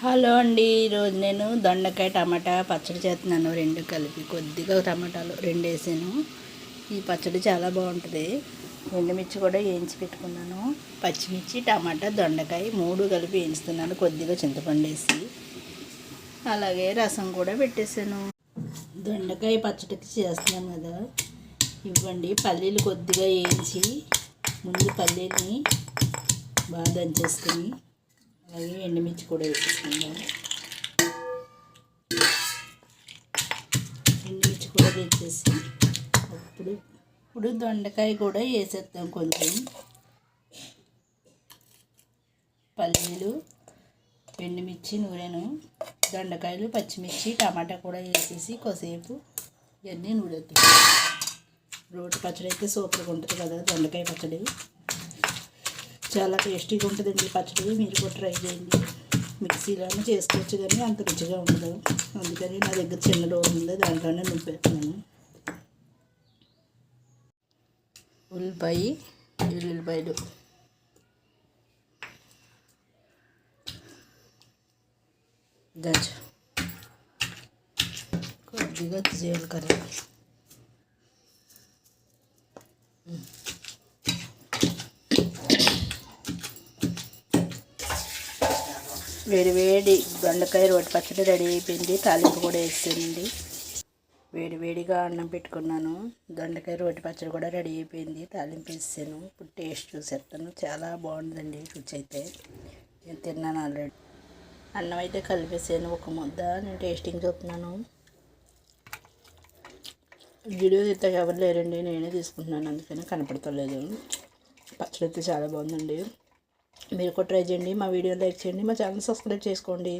Hello అండి. ఈరోజు నేను దొండకాయ టమాటా పచ్చడి చేస్తున్నాను. రెండు కలిపి కొద్దిగా టమాటాలు రెండు వేసాను. ఈ పచ్చడి చాలా బాగుంటుంది. ఎండుమిర్చి కూడా వేయించి పెట్టుకున్నాను. పచ్చిమిర్చి టమాటా దొండకాయ మూడు కలిపి వేయించుతున్నాను కొద్దిగా చింతపండు వేసి. అలాగే రసం కూడా పెట్టేశాను. దొండకాయ పచ్చడికి చేస్తున్నాను కదా, ఇవ్వండి పల్లీలు కొద్దిగా వేయించి ముందు పల్లీని బాగా దంచేసుకుని అలాగే ఎండుమిర్చి కూడా వేసేసుకుందాం. ఎండుమిర్చి కూడా తెచ్చేసి ఇప్పుడు దొండకాయ కూడా వేసేద్దాం. కొంచెం పల్లీలు, ఎండుమిర్చి, నూనెను, దొండకాయలు, పచ్చిమిర్చి, టమాటా కూడా వేసేసి కొద్దిసేపు ఇవన్నీ నూడేద్దాం. రోటి పచ్చడి అయితే సూపర్గా ఉంటుంది కదా. దొండకాయ పచ్చడి చాలా టేస్టీగా ఉంటుందండి. పచ్చడి మీరు కూడా ట్రై చేయండి. మిక్సీలోనే చేసుకోవచ్చు కానీ అంత రుచిగా ఉండదు. అందుకని నా దగ్గర చిన్న డోర్ ఉంది, దాంట్లోనే నింపేస్తున్నాను. ఉల్లిపాయలు కొద్దిగా జీలకర్ర, వేడి దొండకాయ రోటి పచ్చడి రెడీ అయిపోయింది. తాలింపు కూడా వేస్తానండి. వేడిగా అన్నం పెట్టుకున్నాను. దొండకాయ రోటి పచ్చడి కూడా రెడీ అయిపోయింది. తాలింపు వేసాను. ఇప్పుడు టేస్ట్ చూసేస్తాను. చాలా బాగుందండి రుచి అయితే. నేను తిన్నాను ఆల్రెడీ. అన్నం అయితే కలిపేసాను ఒక ముద్ద. నేను టేస్టింగ్ చూస్తున్నాను. వీడియో అయితే ఎవరు లేరండి, నేనే తీసుకుంటున్నాను, అందుకని కనపడతలేదు. పచ్చడి అయితే చాలా బాగుందండి. మీరు కూడా ట్రై చేయండి. మా వీడియో లైక్ చేయండి. మా ఛానల్ సబ్స్క్రైబ్ చేసుకోండి.